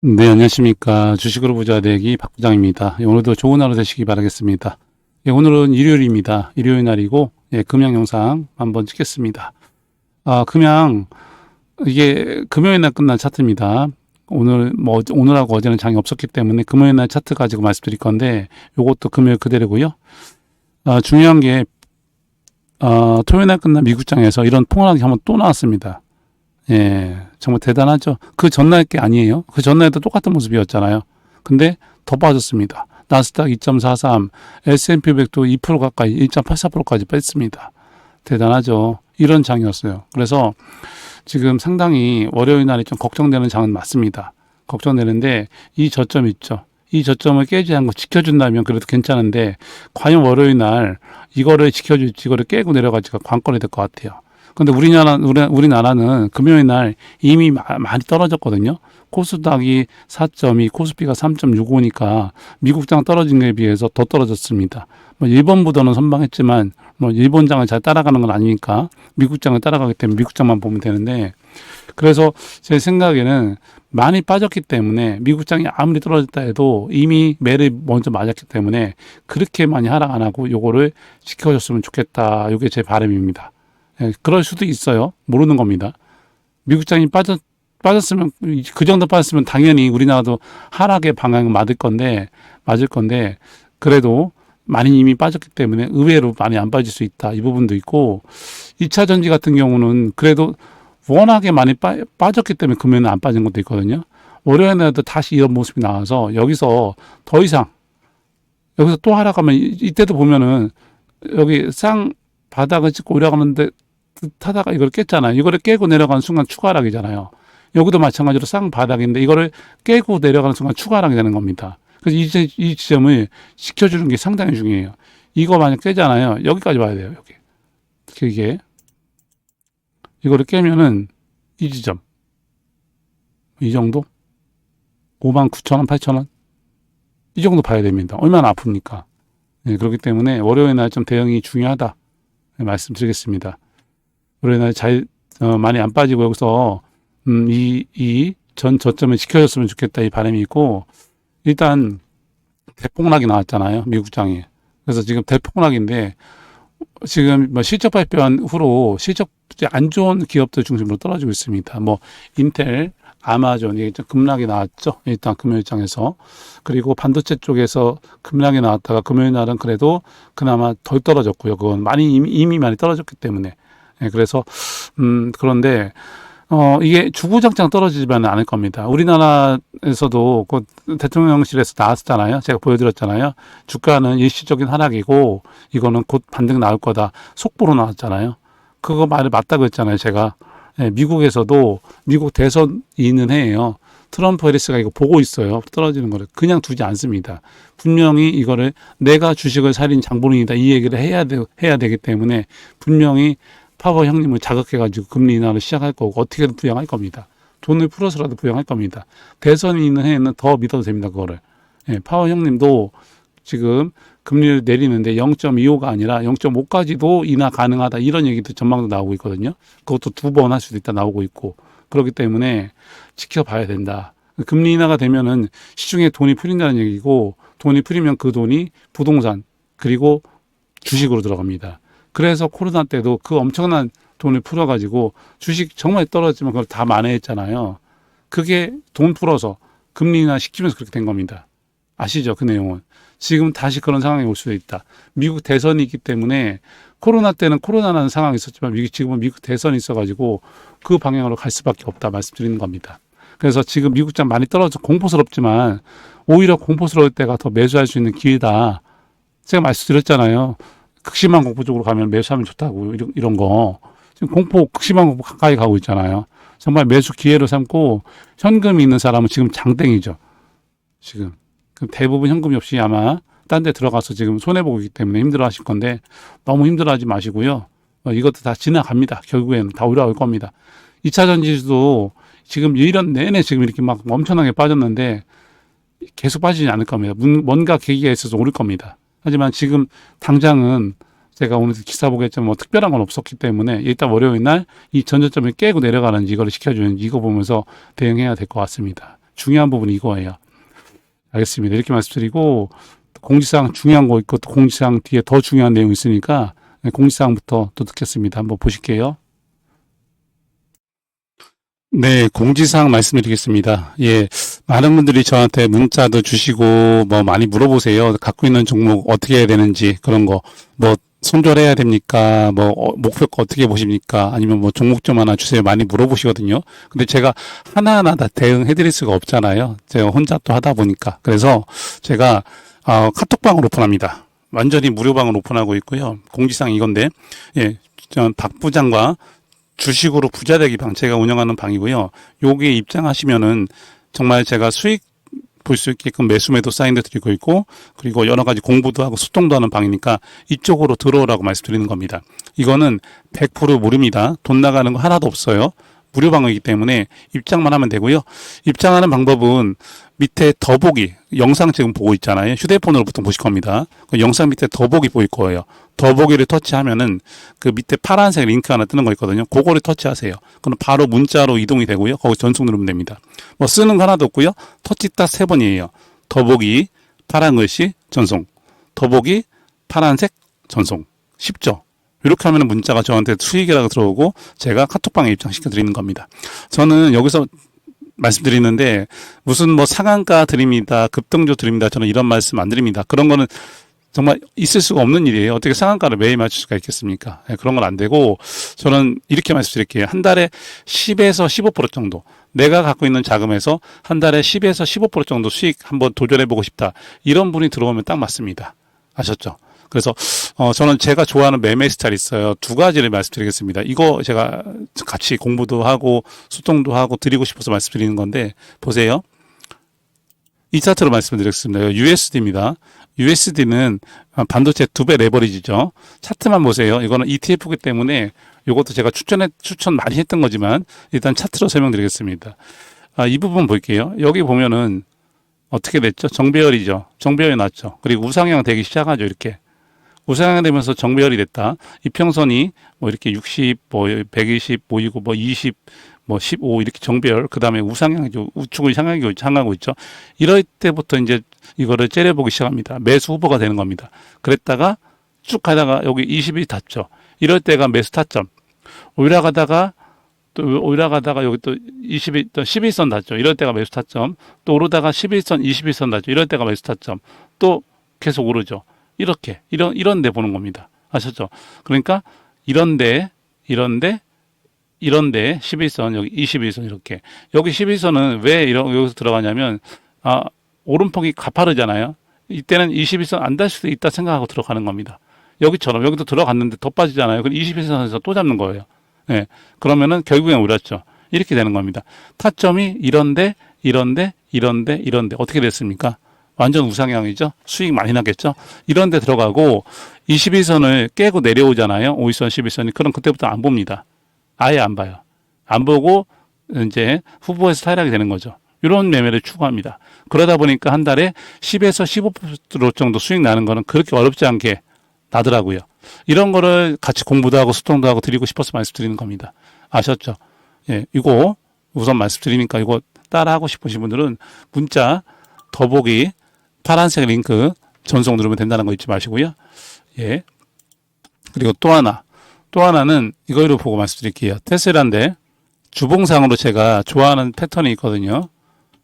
네, 안녕하십니까. 주식으로 부자 되기 박 부장입니다. 오늘도 좋은 하루 되시기 바라겠습니다. 오늘은 일요일입니다. 일요일 날이고, 금양 영상 한번 찍겠습니다. 금양, 이게 금요일 날 끝난 차트입니다. 오늘하고 어제는 장이 없었기 때문에 금요일 날 차트 가지고 말씀드릴 건데, 요것도 금요일 그대로고요. 중요한 게, 토요일 날 끝난 미국장에서 이런 폭락이 한번 또 나왔습니다. 정말 대단하죠. 그 전날 게 아니에요. 그 전날에도 똑같은 모습이었잖아요. 근데 더 빠졌습니다. 나스닥 2.43, S&P 500도 2% 가까이 1.84%까지 뺐습니다. 대단하죠. 이런 장이었어요. 그래서 지금 상당히 월요일 날이 좀 걱정되는 장은 맞습니다. 걱정되는데 이 저점 있죠. 이 저점을 깨지 않고 지켜준다면 그래도 괜찮은데 과연 월요일 날 이거를 지켜줄지 이거를 깨고 내려가지가 관건이 될 것 같아요. 근데 우리나라는 금요일 날 이미 많이 떨어졌거든요. 코스닥이 4.2, 코스피가 3.65니까 미국장 떨어진 것에 비해서 더 떨어졌습니다. 일본보다는 선방했지만 일본장을 잘 따라가는 건 아니니까 미국장을 따라가기 때문에 미국장만 보면 되는데, 그래서 제 생각에는 많이 빠졌기 때문에 미국장이 아무리 떨어졌다 해도 이미 매를 먼저 맞았기 때문에 그렇게 많이 하락 안 하고 요거를 지켜줬으면 좋겠다. 이게 제 바람입니다. 그럴 수도 있어요. 모르는 겁니다. 미국장이 빠졌으면, 그 정도 빠졌으면 당연히 우리나라도 하락의 방향을 맞을 건데, 그래도 많이 이미 빠졌기 때문에 의외로 많이 안 빠질 수 있다. 이 부분도 있고, 2차 전지 같은 경우는 그래도 워낙에 많이 빠졌기 때문에 금요일은 안 빠진 것도 있거든요. 월요일에도 다시 이런 모습이 나와서 여기서 더 이상, 여기서 또 하락하면, 이때도 보면은 여기 바닥을 찍고 올라가는데 타다가 이걸 깼잖아요. 이거를 깨고 내려가는 순간 추가 하락이잖아요. 여기도 마찬가지로 바닥인데 이거를 깨고 내려가는 순간 추가 하락이 되는 겁니다. 그래서 이 지점을 지켜주는 게 상당히 중요해요. 이거 만약 깨잖아요. 여기까지 와야 돼요. 여기. 이게 이거를 깨면은 이 지점, 이 정도, 59,000원, 8,000원 이 정도 봐야 됩니다. 얼마나 아픕니까? 그렇기 때문에 월요일 날 좀 대응이 중요하다 말씀드리겠습니다. 월요일 날 많이 안 빠지고 여기서 이 전 저점을 지켜줬으면 좋겠다 이 바람이 있고, 일단 대폭락이 나왔잖아요. 미국장에. 그래서 지금 대폭락인데 지금 실적 발표한 후로 실적이 안 좋은 기업들 중심으로 떨어지고 있습니다. 인텔, 아마존, 이게 좀 급락이 나왔죠. 일단 금요일장에서. 그리고 반도체 쪽에서 급락이 나왔다가 금요일 날은 그래도 그나마 덜 떨어졌고요. 그건 이미 많이 떨어졌기 때문에. 그래서, 그런데, 이게 주구장창 떨어지지만은 않을 겁니다. 우리나라에서도 그 대통령실에서 나왔잖아요. 제가 보여드렸잖아요. 주가는 일시적인 하락이고 이거는 곧 반등 나올 거다. 속보로 나왔잖아요. 그거 말이 맞다고 했잖아요. 제가. 미국에서도 미국 대선이 있는 해에요. 트럼프 해리스가 이거 보고 있어요. 떨어지는 거를. 그냥 두지 않습니다. 분명히 이거를 내가 주식을 살인 장본인이다. 이 얘기를 해야 되기 때문에 분명히 파워 형님을 자극해가지고 금리 인하를 시작할 거고 어떻게든 부양할 겁니다. 돈을 풀어서라도 부양할 겁니다. 대선이 있는 해에는 더 믿어도 됩니다. 그거를. 파워 형님도 지금 금리를 내리는데 0.25가 아니라 0.5까지도 인하 가능하다. 이런 얘기도 전망도 나오고 있거든요. 그것도 2번 할 수도 있다 나오고 있고. 그렇기 때문에 지켜봐야 된다. 금리 인하가 되면은 시중에 돈이 풀린다는 얘기고, 돈이 풀리면 그 돈이 부동산 그리고 주식으로 들어갑니다. 그래서 코로나 때도 그 엄청난 돈을 풀어가지고 주식 정말 떨어지면 그걸 다 만회했잖아요. 그게 돈 풀어서 금리 인하 시키면서 그렇게 된 겁니다. 아시죠? 그 내용은. 지금 다시 그런 상황이 올 수도 있다. 미국 대선이 있기 때문에, 코로나 때는 코로나라는 상황이 있었지만 지금은 미국 대선이 있어가지고 그 방향으로 갈 수밖에 없다 말씀드리는 겁니다. 그래서 지금 미국장 많이 떨어져 공포스럽지만 오히려 공포스러울 때가 더 매수할 수 있는 기회다. 제가 말씀드렸잖아요. 극심한 공포 쪽으로 가면 매수하면 좋다고, 이런 거. 지금 극심한 공포 가까이 가고 있잖아요. 정말 매수 기회로 삼고, 현금이 있는 사람은 지금 장땡이죠. 지금. 대부분 현금이 없이 아마 딴 데 들어가서 지금 손해보고 있기 때문에 힘들어 하실 건데, 너무 힘들어 하지 마시고요. 이것도 다 지나갑니다. 결국에는 다 올라올 겁니다. 2차 전지도 지금 1년 내내 지금 이렇게 막 엄청나게 빠졌는데 계속 빠지지 않을 겁니다. 뭔가 계기가 있어서 오를 겁니다. 하지만 지금 당장은 제가 오늘 기사 보겠지만 특별한 건 없었기 때문에 일단 월요일 날 이 전저점을 깨고 내려가는지 이거를 지켜주는지 이거 보면서 대응해야 될 것 같습니다. 중요한 부분이 이거예요. 알겠습니다. 이렇게 말씀드리고 공지사항 중요한 거 있고 또 공지사항 뒤에 더 중요한 내용이 있으니까 공지사항부터 또 듣겠습니다. 한번 보실게요. 네, 공지사항 말씀드리겠습니다. 예, 많은 분들이 저한테 문자도 주시고 뭐 많이 물어보세요. 갖고 있는 종목 어떻게 해야 되는지 그런 거 뭐 손절해야 됩니까? 뭐 목표가 어떻게 보십니까? 아니면 뭐 종목점 하나 주세요. 많이 물어보시거든요. 근데 제가 하나하나 다 대응해 드릴 수가 없잖아요. 제가 혼자 또 하다 보니까. 그래서 제가 카톡방을 오픈합니다. 완전히 무료방을 오픈하고 있고요. 공지사항 이건데 예, 박 부장과 주식으로 부자 되기 방 제가 운영하는 방이고요. 여기에 입장하시면은 정말 제가 수익 볼 수 있게끔 매수 매도 사인도 드리고 있고 그리고 여러 가지 공부도 하고 소통도 하는 방이니까 이쪽으로 들어오라고 말씀드리는 겁니다. 이거는 100% 무료입니다. 돈 나가는 거 하나도 없어요. 무료 방이기 때문에 입장만 하면 되고요. 입장하는 방법은 밑에 더보기 영상 지금 보고 있잖아요. 휴대폰으로 보통 보실 겁니다. 그 영상 밑에 더보기 보일 거예요. 더보기를 터치하면은 그 밑에 파란색 링크 하나 뜨는 거 있거든요. 그거를 터치하세요. 그럼 바로 문자로 이동이 되고요. 거기 전송 누르면 됩니다. 뭐 쓰는 거 하나도 없고요. 터치 딱 3번이에요. 더보기 파란 글씨 전송. 더보기 파란색 전송. 쉽죠? 이렇게 하면 문자가 저한테 수익이라고 들어오고 제가 카톡방에 입장시켜 드리는 겁니다. 저는 여기서 말씀드리는데 무슨 뭐 상한가 드립니다. 급등조 드립니다. 저는 이런 말씀 안 드립니다. 그런 거는 정말 있을 수가 없는 일이에요. 어떻게 상한가를 매일 맞출 수가 있겠습니까? 네, 그런 건 안 되고 저는 이렇게 말씀드릴게요. 한 달에 10에서 15% 정도 내가 갖고 있는 자금에서 한 달에 10에서 15% 정도 수익 한번 도전해보고 싶다. 이런 분이 들어오면 딱 맞습니다. 아셨죠? 그래서 저는 제가 좋아하는 매매 스타일이 있어요. 두 가지를 말씀드리겠습니다. 이거 제가 같이 공부도 하고 소통도 하고 드리고 싶어서 말씀드리는 건데 보세요. 이 차트로 말씀드리겠습니다. USD입니다. USD는 반도체 2배 레버리지죠. 차트만 보세요. 이거는 ETF이기 때문에 이것도 제가 추천 많이 했던 거지만 일단 차트로 설명드리겠습니다. 이 부분 볼게요. 여기 보면은 어떻게 됐죠? 정배열이죠. 정배열이 났죠. 그리고 우상향 되기 시작하죠. 이렇게. 우상향 되면서 정배열이 됐다. 이평선이 뭐 이렇게 60, 뭐 120, 보이고 뭐 20, 뭐 15 이렇게 정배열. 그 다음에 우상향이죠. 우측을 향하고 있죠. 이럴 때부터 이제 이거를 째려보기 시작합니다. 매수 후보가 되는 겁니다. 그랬다가 쭉 가다가 여기 20이 닿죠. 이럴 때가 매수 타점. 올라가다가 여기 또 11선 닿죠. 이럴 때가 매수 타점. 또 오르다가 11선, 21선 닿죠. 이럴 때가 매수 타점. 또 계속 오르죠. 이렇게 이런 데 보는 겁니다. 아셨죠? 그러니까 이런데 11선 여기 21선 이렇게 여기 11선은 왜 여기서 들어가냐면 오름폭이 가파르잖아요. 이때는 21선 안 달 수도 있다 생각하고 들어가는 겁니다. 여기처럼 여기도 들어갔는데 더 빠지잖아요. 그럼 21선에서 또 잡는 거예요. 네. 그러면은 결국엔 오렸죠. 이렇게 되는 겁니다. 타점이 이런데 어떻게 됐습니까? 완전 우상향이죠. 수익 많이 나겠죠. 이런 데 들어가고 21선을 깨고 내려오잖아요. 5일선, 11선이. 그럼 그때부터 안 봅니다. 아예 안 봐요. 안 보고 이제 후보에서 탈락이 되는 거죠. 이런 매매를 추구합니다. 그러다 보니까 한 달에 10에서 15% 정도 수익 나는 거는 그렇게 어렵지 않게 나더라고요. 이런 거를 같이 공부도 하고 소통도 하고 드리고 싶어서 말씀드리는 겁니다. 아셨죠? 예, 이거 우선 말씀드리니까 이거 따라하고 싶으신 분들은 문자 더보기 파란색 링크 전송 누르면 된다는 거 잊지 마시고요. 예. 그리고 또 하나는 이거로 보고 말씀드릴게요. 테슬라인데 주봉상으로 제가 좋아하는 패턴이 있거든요.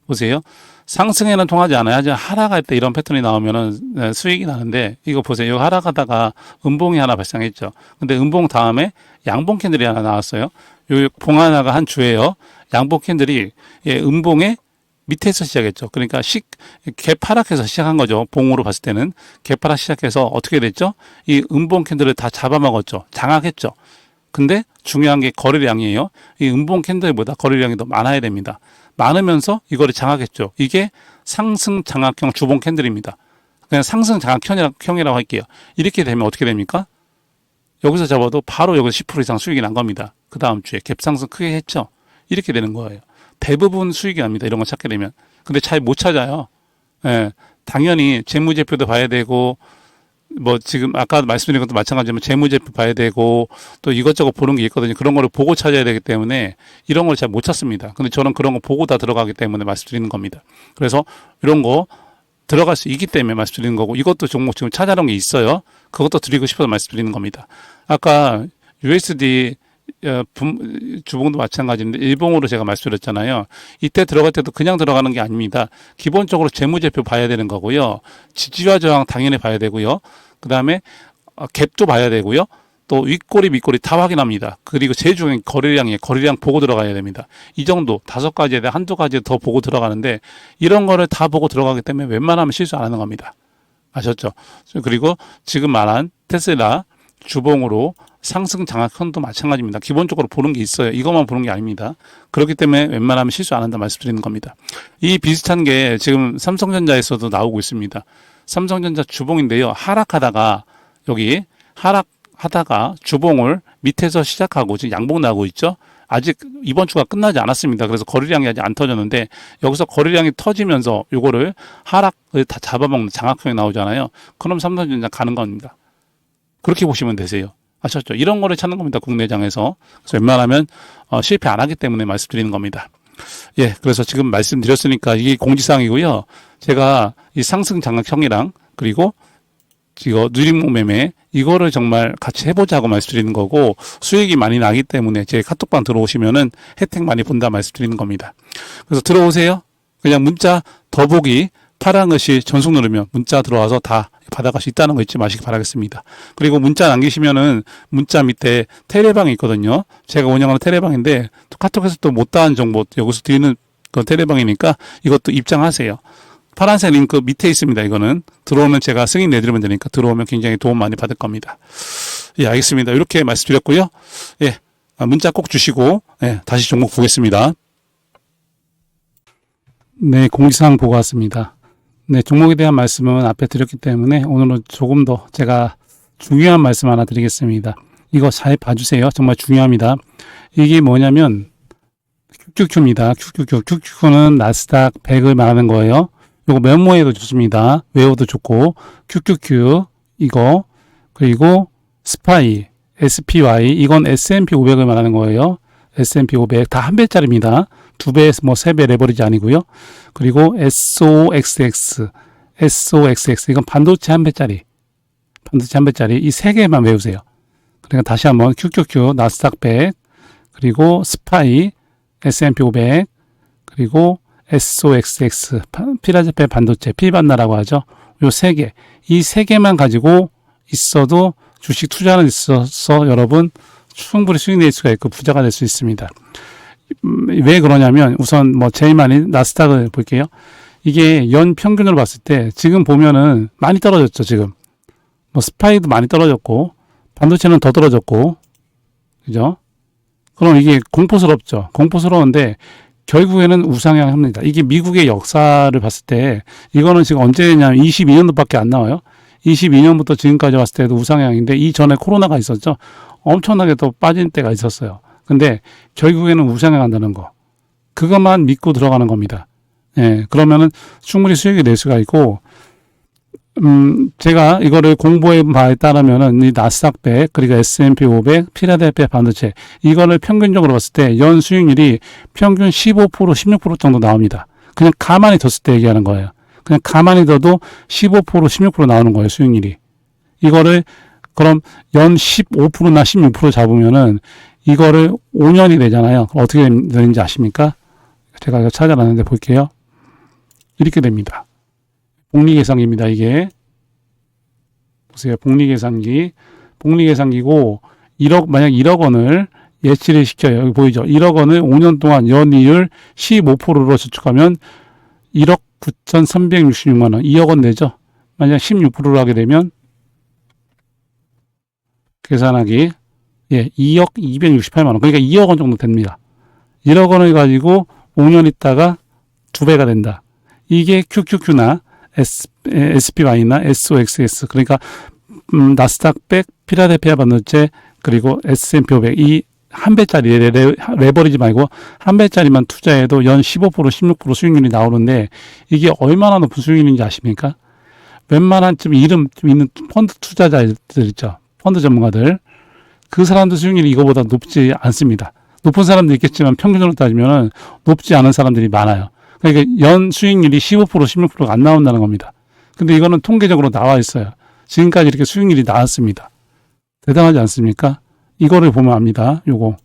보세요. 상승에는 통하지 않아요. 하지만 하락할 때 이런 패턴이 나오면은 수익이 나는데 이거 보세요. 여기 하락하다가 음봉이 하나 발생했죠. 근데 음봉 다음에 양봉 캔들이 하나 나왔어요. 여기 봉 하나가 한 주예요. 양봉 캔들이 음봉의 밑에서 시작했죠. 그러니까 개파락해서 시작한 거죠. 봉으로 봤을 때는 개파락 시작해서 어떻게 됐죠? 이 음봉 캔들을 다 잡아먹었죠. 장악했죠. 근데 중요한 게 거래량이에요. 이 음봉 캔들보다 거래량이 더 많아야 됩니다. 많으면서 이거를 장악했죠. 이게 상승 장악형 주봉 캔들입니다. 그냥 상승 장악형이라고 할게요. 이렇게 되면 어떻게 됩니까? 여기서 잡아도 바로 여기서 10% 이상 수익이 난 겁니다. 그 다음 주에 갭상승 크게 했죠. 이렇게 되는 거예요. 대부분 수익이 납니다. 이런 거 찾게 되면. 근데 잘 못 찾아요. 예, 당연히 재무제표도 봐야 되고 뭐 지금 아까 말씀드린 것도 마찬가지지만 재무제표 봐야 되고 또 이것저것 보는 게 있거든요. 그런 거를 보고 찾아야 되기 때문에 이런 걸 잘 못 찾습니다. 근데 저는 그런 거 보고 다 들어가기 때문에 말씀드리는 겁니다. 그래서 이런 거 들어갈 수 있기 때문에 말씀드리는 거고, 이것도 종목 지금 찾아놓은 게 있어요. 그것도 드리고 싶어서 말씀드리는 겁니다. 아까 USD 주봉도 마찬가지인데 일봉으로 제가 말씀드렸잖아요. 이때 들어갈 때도 그냥 들어가는 게 아닙니다. 기본적으로 재무제표 봐야 되는 거고요. 지지와 저항 당연히 봐야 되고요. 그 다음에 갭도 봐야 되고요. 또 윗꼬리 밑꼬리 다 확인합니다. 그리고 제일 중요한 거래량 보고 들어가야 됩니다. 이 정도 5가지에 대해 한두 가지 더 보고 들어가는데, 이런 거를 다 보고 들어가기 때문에 웬만하면 실수 안 하는 겁니다. 아셨죠? 그리고 지금 말한 테슬라 주봉으로 상승 장악선도 마찬가지입니다. 기본적으로 보는 게 있어요. 이것만 보는 게 아닙니다. 그렇기 때문에 웬만하면 실수 안 한다 말씀드리는 겁니다. 이 비슷한 게 지금 삼성전자에서도 나오고 있습니다. 삼성전자 주봉인데요. 하락하다가 여기 하락하다가 주봉을 밑에서 시작하고 지금 양봉 나고 있죠. 아직 이번 주가 끝나지 않았습니다. 그래서 거래량이 아직 안 터졌는데, 여기서 거래량이 터지면서 요거를 하락을 다 잡아먹는 장악형이 나오잖아요. 그럼 삼성전자 가는 겁니다. 그렇게 보시면 되세요. 아셨죠? 이런 거를 찾는 겁니다. 국내장에서. 그래서 웬만하면 실패 안 하기 때문에 말씀드리는 겁니다. 예, 그래서 지금 말씀드렸으니까 이게 공지사항이고요. 제가 이 상승 장악형이랑 그리고 이거 누림목 매매 이거를 정말 같이 해보자고 말씀드리는 거고, 수익이 많이 나기 때문에 제 카톡방 들어오시면은 혜택 많이 본다 말씀드리는 겁니다. 그래서 들어오세요. 그냥 문자 더보기 파란 것이 전송 누르면 문자 들어와서 다 받아갈 수 있다는 거 잊지 마시기 바라겠습니다. 그리고 문자 남기시면은 문자 밑에 테레방이 있거든요. 제가 운영하는 테레방인데 또 카톡에서 또 못다한 정보 여기서 드리는 그 테레방이니까 이것도 입장하세요. 파란색 링크 밑에 있습니다. 이거는 들어오면 제가 승인 내드리면 되니까 들어오면 굉장히 도움 많이 받을 겁니다. 예, 알겠습니다. 이렇게 말씀드렸고요. 예, 문자 꼭 주시고, 예, 다시 종목 보겠습니다. 네, 공지사항 보고 왔습니다. 네, 종목에 대한 말씀은 앞에 드렸기 때문에 오늘은 조금 더 제가 중요한 말씀 하나 드리겠습니다. 이거 잘 봐주세요. 정말 중요합니다. 이게 뭐냐면 QQQ입니다. QQQ는 나스닥 100을 말하는 거예요. 이거 메모해도 좋습니다. 외워도 좋고, QQQ 이거, 그리고 스파이 SPY 이건 S&P 500을 말하는 거예요. S&P 500 다 한 배짜리입니다. 2배, 뭐 3배 레버리지 아니고요. 그리고 SOXX 이건 반도체 한 배짜리. 이 세 개만 외우세요. 그러니까 다시 한번 QQQ 나스닥 100, 그리고 스파이 S&P 500, 그리고 SOXX 필라델피아 반도체 필반나라고 하죠. 요 세 개, 이 세 개만 가지고 있어도 주식 투자는 있어서 여러분 충분히 수익 낼 수가 있고 부자가 될 수 있습니다. 왜 그러냐면 우선 뭐 제일 많이 나스닥을 볼게요. 이게 연 평균으로 봤을 때 지금 보면은 많이 떨어졌죠. 지금 뭐 스파이도 많이 떨어졌고 반도체는 더 떨어졌고, 그죠? 그럼 이게 공포스럽죠. 공포스러운데 결국에는 우상향합니다. 이게 미국의 역사를 봤을 때 이거는 지금 언제냐면 22년도밖에 안 나와요. 22년부터 지금까지 봤을 때도 우상향인데, 이전에 코로나가 있었죠. 엄청나게 또 빠진 때가 있었어요. 근데 결국에는 우상향한다는 거, 그것만 믿고 들어가는 겁니다. 예, 그러면은 충분히 수익이 낼 수가 있고, 제가 이거를 공부해 바에 따르면은 이 나스닥 100 그리고 S&P 500 필라델피아 반도체 이거를 평균적으로 봤을 때 연 수익률이 평균 15% 16% 정도 나옵니다. 그냥 가만히 뒀을 때 얘기하는 거예요. 그냥 가만히 둬도 15% 16% 나오는 거예요, 수익률이. 이거를 그럼 연 15%나 16% 잡으면은 이거를 5년이 되잖아요. 어떻게 되는지 아십니까? 제가 이거 찾아놨는데 볼게요. 이렇게 됩니다. 복리계산기입니다. 이게 보세요. 복리계산기고 1억, 만약 1억 원을 예치를 시켜요. 여기 보이죠? 1억 원을 5년 동안 연이율 15%로 저축하면 1억 9,366만 원, 2억 원 내죠. 만약 16%로 하게 되면 계산하기, 예, 2억 268만 원. 그러니까 2억 원 정도 됩니다. 1억 원을 가지고 5년 있다가 2배가 된다. 이게 QQQ나 SPY나 SOXX, 그러니까 나스닥 100, 필라델피아 반도체, 그리고 S&P 500 이 한 배짜리 레버리지 말고 한 배짜리만 투자해도 연 15% 16% 수익률이 나오는데, 이게 얼마나 높은 수익률인지 아십니까? 웬만한 좀 이름 좀 있는 펀드 투자자들 있죠. 펀드 전문가들. 그 사람들 수익률이 이거보다 높지 않습니다. 높은 사람도 있겠지만 평균으로 따지면 높지 않은 사람들이 많아요. 그러니까 연 수익률이 15%, 16%가 안 나온다는 겁니다. 근데 이거는 통계적으로 나와 있어요. 지금까지 이렇게 수익률이 나왔습니다. 대단하지 않습니까? 이거를 보면 압니다. 요거.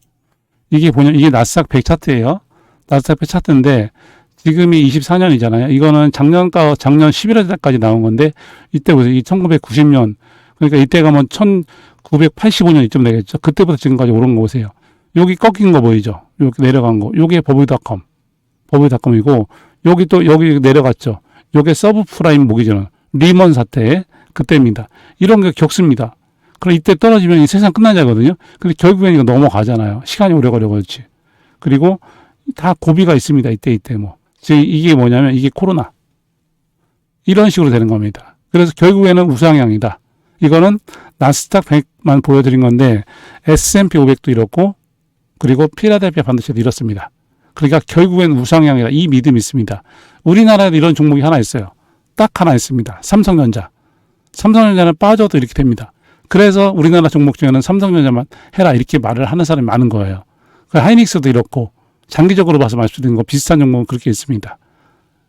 이게 이게 나스닥 100 차트예요. 나스닥 100 차트인데 지금이 24년이잖아요. 이거는 작년 11월까지 나온 건데 이때 보세요. 1990년. 그러니까 이때가 뭐 1985년 이쯤 되겠죠. 그때부터 지금까지 오른 거 보세요. 여기 꺾인 거 보이죠? 여기 내려간 거. 요게 버블닷컴이고 여기 내려갔죠. 요게 서브프라임 모기지는 리먼 사태 그때입니다. 이런 게 겪습니다. 그럼 이때 떨어지면 이 세상 끝난 자거든요. 근데 결국엔 이거 넘어가잖아요. 시간이 오래 걸려가지고. 그리고 다 고비가 있습니다. 이때 뭐. 즉 이게 뭐냐면 이게 코로나. 이런 식으로 되는 겁니다. 그래서 결국에는 우상향이다. 이거는 나스닥 100만 보여드린 건데 S&P 500도 이렇고 그리고 필라델피아 반도체도 이렇습니다. 그러니까 결국엔 우상향이다. 이 믿음이 있습니다. 우리나라에도 이런 종목이 하나 있어요. 딱 하나 있습니다. 삼성전자. 삼성전자는 빠져도 이렇게 됩니다. 그래서 우리나라 종목 중에는 삼성전자만 해라 이렇게 말을 하는 사람이 많은 거예요. 하이닉스도 이렇고 장기적으로 봐서 말씀드리는 거 비슷한 종목은 그렇게 있습니다.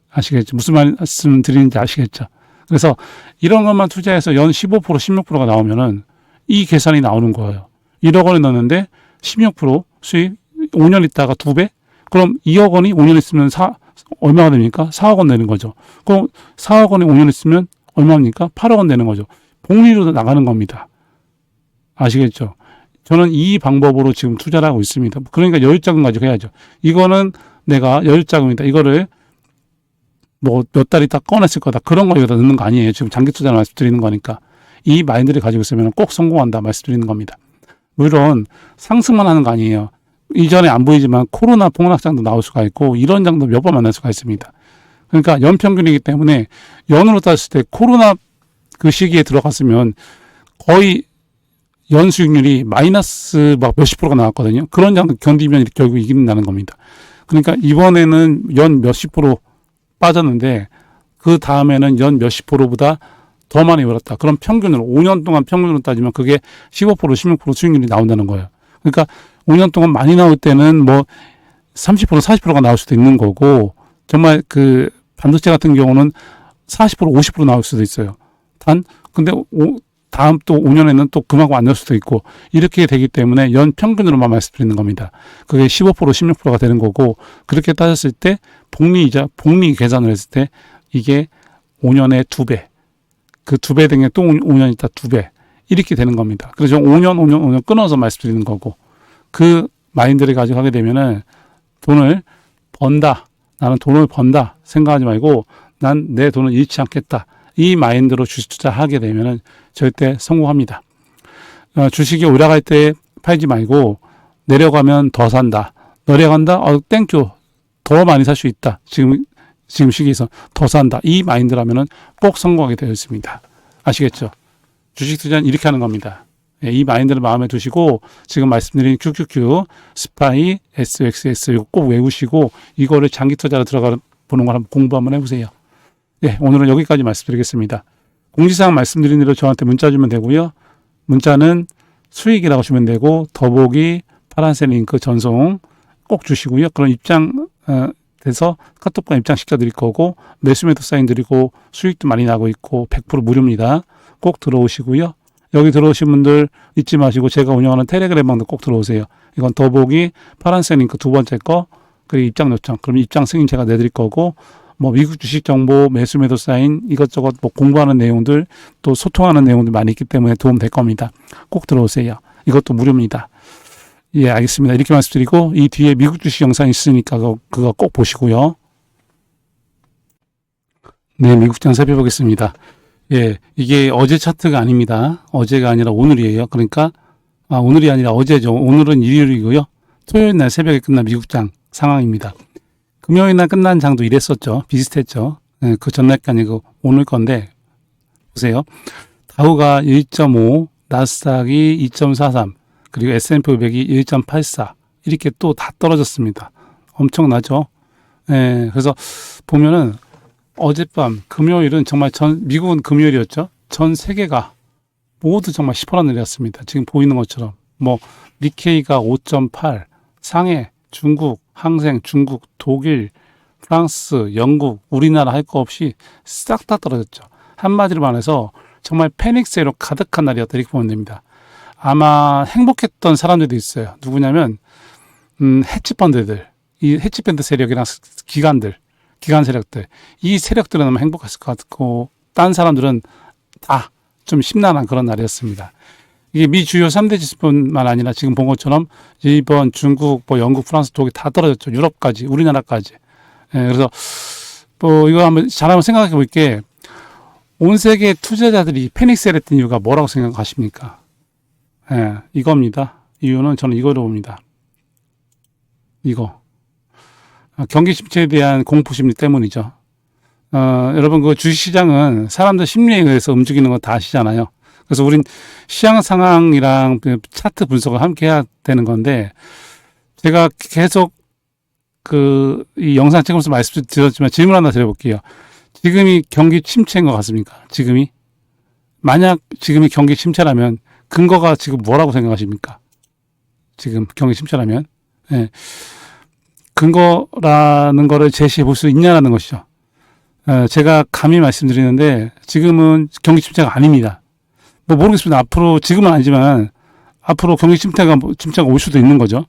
아시겠죠? 무슨 말씀 드리는지 아시겠죠? 그래서 이런 것만 투자해서 연 15%, 16%가 나오면은 이 계산이 나오는 거예요. 1억 원에 넣었는데 16% 수익 5년 있다가 2배? 그럼 2억 원이 5년 있으면 얼마가 됩니까? 4억 원 되는 거죠. 그럼 4억 원에 5년 있으면 얼마입니까? 8억 원 되는 거죠. 복리로 나가는 겁니다. 아시겠죠? 저는 이 방법으로 지금 투자를 하고 있습니다. 그러니까 여유자금 가지고 해야죠. 이거는 내가 여유자금이다. 이거를 뭐 몇 달 있다 꺼냈을 거다. 그런 거 여기다 넣는 거 아니에요. 지금 장기 투자를 말씀드리는 거니까. 이 마인드를 가지고 있으면 꼭 성공한다 말씀드리는 겁니다. 물론 상승만 하는 거 아니에요. 이전에 안 보이지만 코로나 폭락장도 나올 수가 있고 이런 장도 몇 번 만날 수가 있습니다. 그러니까 연평균이기 때문에 연으로 따졌을 때 코로나 그 시기에 들어갔으면 거의 연 수익률이 마이너스 막 몇십 프로가 나왔거든요. 그런 장도 견디면 결국 이긴다는 겁니다. 그러니까 이번에는 연 몇십 프로 빠졌는데 그 다음에는 연 몇십 프로보다 더 많이 올랐다. 그럼 평균으로 5년 동안 평균으로 따지면 그게 15% 16% 수익률이 나온다는 거예요. 그러니까 5년 동안 많이 나올 때는 뭐 30% 40%가 나올 수도 있는 거고 정말 그 반도체 같은 경우는 40% 50% 나올 수도 있어요. 근데 다음 또 5년에는 또 그만큼 안 나올 수도 있고 이렇게 되기 때문에 연 평균으로만 말씀드리는 겁니다. 그게 15% 16%가 되는 거고 그렇게 따졌을 때 복리 계산을 했을 때 이게 5년에 2배 그 2배 등에 또 5년 있다 2배 이렇게 되는 겁니다. 그래서 5년 끊어서 말씀드리는 거고 그 마인드를 가지고 하게 되면은 돈을 번다. 나는 돈을 번다. 생각하지 말고 난 내 돈을 잃지 않겠다. 이 마인드로 주식 투자하게 되면은 절대 성공합니다. 주식이 올라갈 때 팔지 말고 내려가면 더 산다. 내려간다? 땡큐. 더 많이 살 수 있다. 지금 시기에서 더 산다. 이 마인드라면은 꼭 성공하게 되어 있습니다. 아시겠죠? 주식 투자는 이렇게 하는 겁니다. 이 마인드를 마음에 두시고 지금 말씀드린 QQQ, 스파이, SXS 이거 꼭 외우시고 이거를 장기 투자로 들어가 보는 걸 한번 공부 한번 해보세요. 네, 오늘은 여기까지 말씀드리겠습니다. 공지사항 말씀드린 대로 저한테 문자 주면 되고요. 문자는 수익이라고 주면 되고 더보기 파란색 링크 전송 꼭 주시고요. 그런 입장 돼서 카톡방 입장시켜 드릴 거고 매수매도 사인 드리고 수익도 많이 나고 있고 100% 무료입니다. 꼭 들어오시고요. 여기 들어오신 분들 잊지 마시고 제가 운영하는 텔레그램 방도 꼭 들어오세요. 이건 더보기 파란색 링크 두 번째 거 그리고 입장 요청 그럼 입장 승인 제가 내드릴 거고 뭐 미국 주식 정보 매수매도 사인 이것저것 뭐 공부하는 내용들 또 소통하는 내용들 많이 있기 때문에 도움 될 겁니다. 꼭 들어오세요. 이것도 무료입니다. 예, 알겠습니다. 이렇게 말씀드리고 이 뒤에 미국 주식 영상이 있으니까 그거 꼭 보시고요. 네, 미국장 살펴보겠습니다. 예, 이게 어제 차트가 아닙니다. 어제가 아니라 오늘이에요. 그러니까 오늘이 아니라 어제죠. 오늘은 일요일이고요. 토요일 날 새벽에 끝난 미국장 상황입니다. 금요일 날 끝난 장도 이랬었죠. 비슷했죠. 예, 그 전날 게 아니고 오늘 건데 보세요. 다우가 1.5, 나스닥이 2.43, 그리고 S&P 500이 1.84 이렇게 또 다 떨어졌습니다. 엄청나죠. 예, 그래서 보면은 어젯밤 금요일은 정말 미국은 금요일이었죠. 전 세계가 모두 정말 10% 내렸습니다. 지금 보이는 것처럼 뭐 니케이가 5.8, 상해, 중국, 항생, 중국, 독일, 프랑스, 영국, 우리나라 할 거 없이 싹 다 떨어졌죠. 한마디로 말해서 정말 패닉 세로 가득한 날이었다 이렇게 보면 됩니다. 아마 행복했던 사람들도 있어요. 누구냐면 헤지펀드들, 이 헤지펀드 세력이랑 기관 세력들, 이 세력들은 아마 행복했을 것 같고 딴 사람들은 다 좀 심란한 그런 날이었습니다. 이게 미 주요 3대 지수뿐만 아니라 지금 본 것처럼 일본, 중국, 뭐 영국, 프랑스, 독일 다 떨어졌죠. 유럽까지, 우리나라까지. 예, 그래서 뭐 이거 한번 생각해 볼게. 온 세계 투자자들이 패닉셀 했던 이유가 뭐라고 생각하십니까? 예, 이겁니다. 이유는 저는 이거로 봅니다. 이거. 경기 침체에 대한 공포심리 때문이죠. 여러분, 그 주식시장은 사람들 심리에 의해서 움직이는 거 다 아시잖아요. 그래서 우린 시장 상황이랑 그 차트 분석을 함께 해야 되는 건데, 제가 계속 이 영상 찍으면서 말씀드렸지만 질문 하나 드려볼게요. 지금이 경기 침체인 것 같습니까? 지금이? 만약 지금이 경기 침체라면 근거가 지금 뭐라고 생각하십니까? 지금 경기 침체라면? 예. 근거라는 거를 제시해 볼 수 있냐라는 것이죠. 제가 감히 말씀드리는데 지금은 경기 침체가 아닙니다. 뭐 모르겠습니다. 앞으로 지금은 아니지만 앞으로 경기 침체가 올 수도 있는 거죠.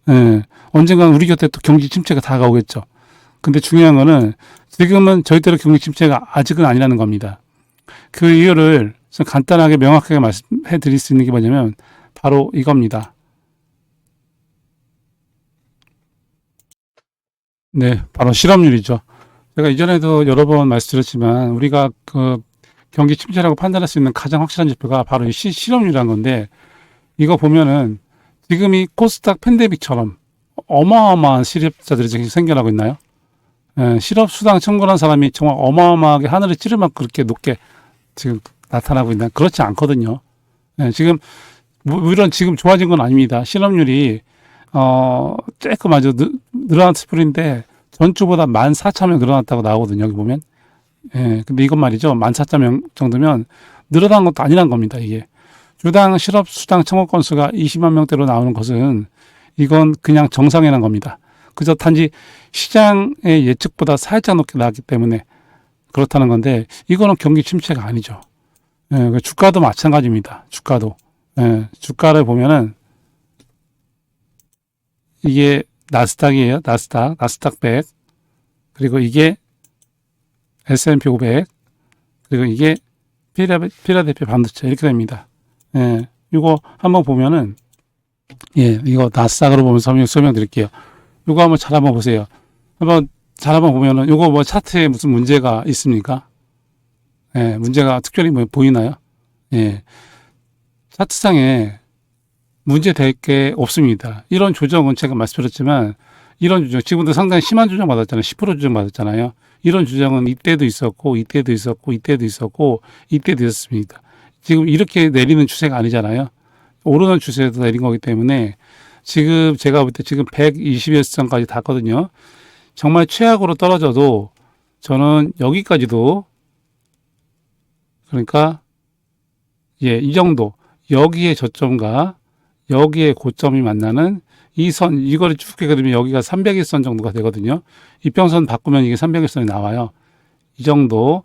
예. 언젠간 우리 곁에 또 경기 침체가 다가오겠죠. 근데 중요한 거는 지금은 절대로 경기 침체가 아직은 아니라는 겁니다. 그 이유를 좀 간단하게 명확하게 말씀해 드릴 수 있는 게 뭐냐면 바로 이겁니다. 네, 바로 실업률이죠. 제가 이전에도 여러 번 말씀드렸지만 우리가 그 경기 침체라고 판단할 수 있는 가장 확실한 지표가 바로 이 실업률이라는 건데, 이거 보면은 지금이 코스닥 팬데믹처럼 어마어마한 실업자들이 지금 생겨나고 있나요? 예, 실업수당 청구한 사람이 정말 어마어마하게 하늘을 찌를 만큼 그렇게 높게 지금 나타나고 있나? 그렇지 않거든요. 예, 지금 물론 지금 좋아진 건 아닙니다. 실업률이 조금 아주 늘어난 스프린데 전주보다 14,000명 늘어났다고 나오거든요. 여기 보면. 예, 근데 이건 말이죠. 14,000명 정도면 늘어난 것도 아니란 겁니다. 이게. 주당 실업수당 청구 건수가 20만 명대로 나오는 것은 이건 그냥 정상이란 겁니다. 그저 단지 시장의 예측보다 살짝 높게 나왔기 때문에 그렇다는 건데, 이거는 경기 침체가 아니죠. 예, 주가도 마찬가지입니다. 주가도. 예, 주가를 보면은 이게 나스닥이에요. 나스닥 100. 그리고 이게 S&P 500. 그리고 이게 필라델피아 반도체 이렇게 됩니다. 예, 이거 한번 보면은, 예, 이거 나스닥으로 보면서 설명드릴게요. 이거 한번 잘 한번 보세요. 잘 한번 보면은, 이거 뭐 차트에 무슨 문제가 있습니까? 예, 문제가 특별히 뭐 보이나요? 예, 차트상에 문제 될 게 없습니다. 이런 조정은 제가 말씀드렸지만, 이런 조정, 지금도 상당히 심한 조정 받았잖아요. 10% 조정 받았잖아요. 이런 조정은 이때도 있었고, 이때도 있었고, 이때도 있었고, 이때도 있었습니다. 지금 이렇게 내리는 추세가 아니잖아요. 오르는 추세에서 내린 거기 때문에 지금 제가 볼 때 지금 121선까지 닿거든요. 정말 최악으로 떨어져도 저는 여기까지도, 그러니까 예, 이 정도, 여기에 저점과 여기에 고점이 만나는 이 선, 이거를 쭉 그리면 여기가 300일선 정도가 되거든요. 이평선 바꾸면 이게 300일선이 나와요. 이 정도.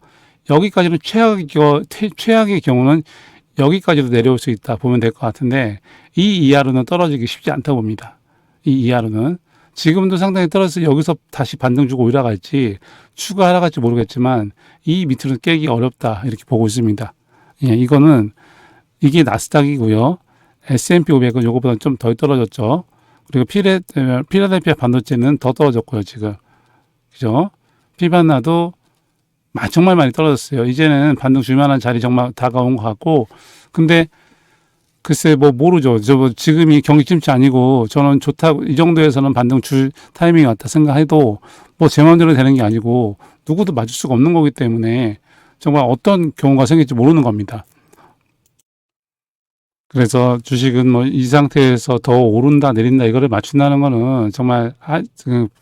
여기까지는 최악의 경우는 여기까지도 내려올 수 있다 보면 될 것 같은데, 이 이하로는 떨어지기 쉽지 않다고 봅니다. 이 이하로는. 지금도 상당히 떨어져서 여기서 다시 반등 주고 올라갈지 추가 하락할지 모르겠지만 이 밑으로는 깨기 어렵다 이렇게 보고 있습니다. 예, 이게 나스닥이고요. S&P 500은 요거보다 좀 덜 떨어졌죠. 그리고 필라델피아 반도체는 더 떨어졌고요, 지금. 그죠? 피바나도 정말 많이 떨어졌어요. 이제는 반등 줄 만한 자리 정말 다가온 것 같고, 근데 글쎄 뭐 모르죠. 지금이 경기 침체 아니고 저는 좋다고, 이 정도에서는 반등 줄 타이밍이 왔다 생각해도 뭐 제 마음대로 되는 게 아니고 누구도 맞을 수가 없는 거기 때문에 정말 어떤 경우가 생길지 모르는 겁니다. 그래서 주식은 뭐 이 상태에서 더 오른다 내린다 이거를 맞춘다는 거는 정말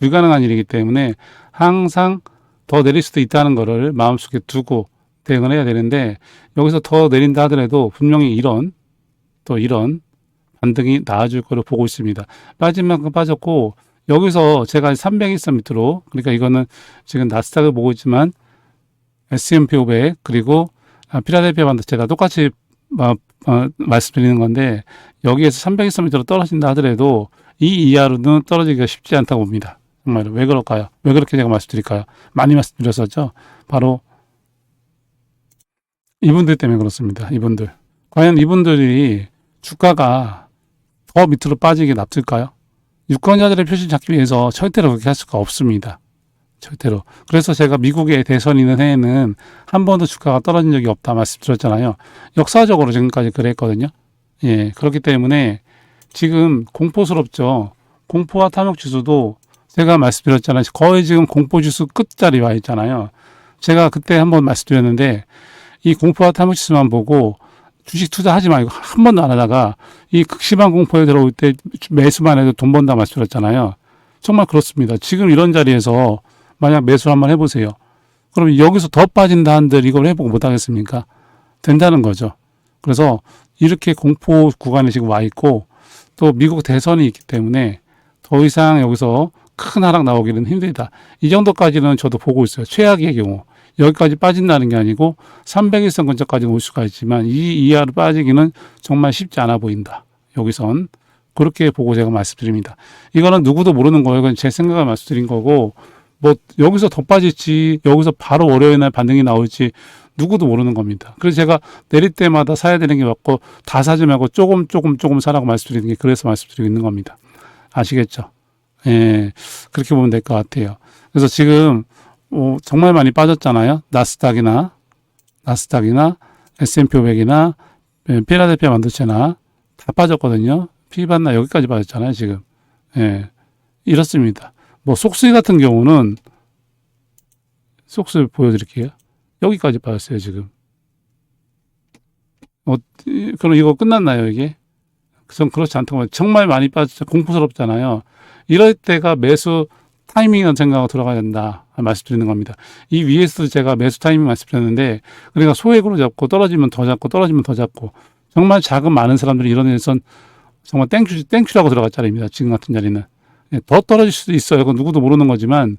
불가능한 일이기 때문에 항상 더 내릴 수도 있다는 거를 마음속에 두고 대응을 해야 되는데, 여기서 더 내린다 하더라도 분명히 이런 반등이 나아질 거로 보고 있습니다. 빠진 만큼 빠졌고, 여기서 제가 300일선 밑으로, 그러니까 이거는 지금 나스닥을 보고 있지만 S&P 500 그리고 필라델피아 반도체가 똑같이 말씀드리는 건데, 여기에서 300일선 밑으로 떨어진다 하더라도 이 이하로는 떨어지기가 쉽지 않다고 봅니다. 정말 왜 그럴까요? 왜 그렇게 제가 말씀드릴까요? 많이 말씀드렸었죠. 바로 이분들 때문에 그렇습니다. 이분들. 과연 이분들이 주가가 더 밑으로 빠지게 놔둘까요? 유권자들의 표심 잡기 위해서 절대로 그렇게 할 수가 없습니다. 절대로. 그래서 제가 미국의 대선이 있는 해에는 한 번도 주가가 떨어진 적이 없다 말씀드렸잖아요. 역사적으로 지금까지 그랬거든요. 예, 그렇기 때문에 지금 공포스럽죠. 공포와 탐욕 지수도 제가 말씀드렸잖아요. 거의 지금 공포 지수 끝자리 와 있잖아요. 제가 그때 한번 말씀드렸는데, 이 공포와 탐욕 지수만 보고 주식 투자하지 말고 한 번도 안 하다가 이 극심한 공포에 들어올 때 매수만 해도 돈 번다 말씀드렸잖아요. 정말 그렇습니다. 지금 이런 자리에서 만약 매수를 한번 해보세요. 그럼 여기서 더 빠진다 한들 이걸 회복 못 하겠습니까? 된다는 거죠. 그래서 이렇게 공포 구간에 지금 와 있고, 또 미국 대선이 있기 때문에 더 이상 여기서 큰 하락 나오기는 힘들다. 이 정도까지는 저도 보고 있어요. 최악의 경우. 여기까지 빠진다는 게 아니고 300일선 근처까지 올 수가 있지만 이 이하로 빠지기는 정말 쉽지 않아 보인다. 여기선. 그렇게 보고 제가 말씀드립니다. 이거는 누구도 모르는 거예요. 이건 제 생각을 말씀드린 거고, 뭐 여기서 더 빠질지 여기서 바로 월요일 날 반등이 나올지 누구도 모르는 겁니다. 그래서 제가 내릴 때마다 사야 되는 게 맞고, 다 사지 말고 조금 사라고 말씀드리는 게 그래서 말씀드리고 있는 겁니다. 아시겠죠? 예, 그렇게 보면 될 것 같아요. 그래서 지금 정말 많이 빠졌잖아요. 나스닥이나 S&P 500이나 필라델피아 반도체나 다 빠졌거든요. 피반나 여기까지 빠졌잖아요, 지금. 예, 이렇습니다. 뭐 속수위 같은 경우는 속수위 보여드릴게요. 여기까지 빠졌어요, 지금. 그럼 이거 끝났나요, 이게? 전 그렇지 않다고 봐요. 정말 많이 빠졌죠. 공포스럽잖아요. 이럴 때가 매수 타이밍이라는 생각으로 들어가야 된다 말씀드리는 겁니다. 이 위에서도 제가 매수 타이밍 말씀드렸는데, 그러니까 소액으로 잡고 떨어지면 더 잡고 떨어지면 더 잡고, 정말 자금 많은 사람들이 이런 데선 정말 땡큐라고 들어갈 자리입니다. 지금 같은 자리는. 더 떨어질 수도 있어요. 그건 누구도 모르는 거지만,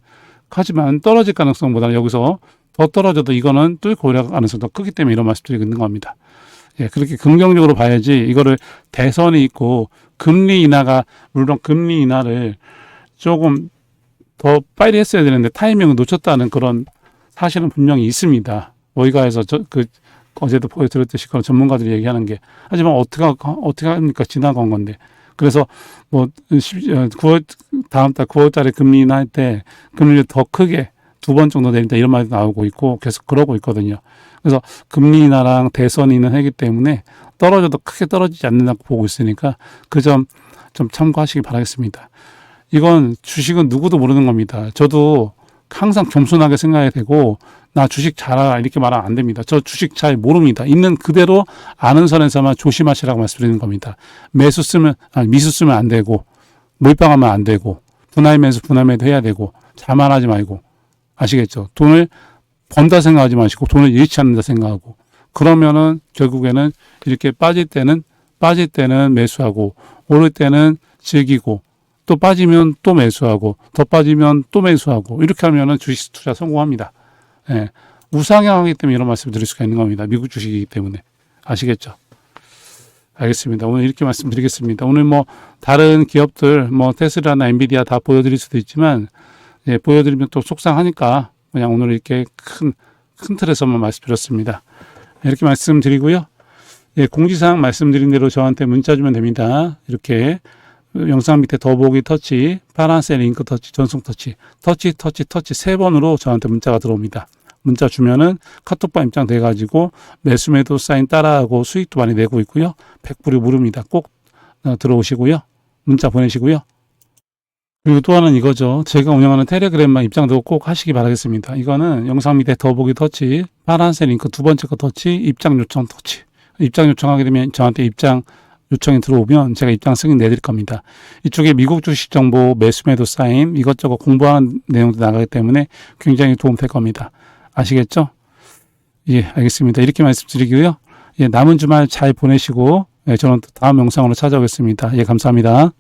하지만 떨어질 가능성보다는 여기서 더 떨어져도 이거는 뚫고 올라갈 가능성이 더 크기 때문에 이런 말씀드리고 있는 겁니다. 예, 그렇게 긍정적으로 봐야지, 이거를 대선이 있고 금리 인하가, 물론 금리 인하를 조금 더 빨리 했어야 되는데 타이밍을 놓쳤다는 그런 사실은 분명히 있습니다. 어이가에서 어제도 보여드렸듯이 그런 전문가들이 얘기하는 게, 하지만 어떻게 합니까? 지나간 건데. 그래서 뭐 9월 다음 달 9월 달에 금리 인하할 때 금리를 더 크게 2번 정도 내린다 이런 말도 나오고 있고 계속 그러고 있거든요. 그래서 금리 인하랑 대선 인하하기 때문에 떨어져도 크게 떨어지지 않는다고 보고 있으니까 그 점 좀 참고하시기 바라겠습니다. 이건 주식은 누구도 모르는 겁니다. 저도 항상 겸손하게 생각해야 되고, 나 주식 잘 알아 이렇게 말하면 안 됩니다. 저 주식 잘 모릅니다. 있는 그대로 아는 선에서만 조심하시라고 말씀드리는 겁니다. 미수 쓰면 안 되고, 몰빵하면 안 되고, 분할 매수 분할 매도 해야 되고, 자만하지 말고. 아시겠죠? 돈을 번다 생각하지 마시고 돈을 잃지 않는다 생각하고, 그러면은 결국에는 이렇게 빠질 때는 매수하고, 오를 때는 즐기고, 또 빠지면 또 매수하고, 더 빠지면 또 매수하고, 이렇게 하면은 주식 투자 성공합니다. 예, 우상향하기 때문에 이런 말씀을 드릴 수가 있는 겁니다. 미국 주식이기 때문에. 아시겠죠? 알겠습니다. 오늘 이렇게 말씀드리겠습니다. 오늘 뭐 다른 기업들, 뭐 테슬라나 엔비디아 다 보여드릴 수도 있지만, 예, 보여드리면 또 속상하니까 그냥 오늘 이렇게 큰 틀에서만 말씀드렸습니다. 이렇게 말씀드리고요. 예, 공지사항 말씀드린 대로 저한테 문자 주면 됩니다. 이렇게 영상 밑에 더보기 터치, 파란색 링크 터치, 전송 터치 3번으로 저한테 문자가 들어옵니다. 문자 주면은 카톡방 입장돼 가지고 매수매도 사인 따라하고 수익도 많이 내고 있고요. 100불이 무료입니다. 꼭 들어오시고요. 문자 보내시고요. 그리고 또 하나는 이거죠. 제가 운영하는 텔레그램만 입장도 꼭 하시기 바라겠습니다. 이거는 영상 밑에 더보기 터치, 파란색 링크 두 번째 거 터치, 입장 요청 터치. 입장 요청하게 되면 저한테 입장 요청이 들어오면 제가 입장 승인 내드릴 겁니다. 이쪽에 미국 주식 정보, 매수매도 사인, 이것저것 공부하는 내용도 나가기 때문에 굉장히 도움될 겁니다. 아시겠죠? 예, 알겠습니다. 이렇게 말씀드리고요. 예, 남은 주말 잘 보내시고, 예, 저는 또 다음 영상으로 찾아오겠습니다. 예, 감사합니다.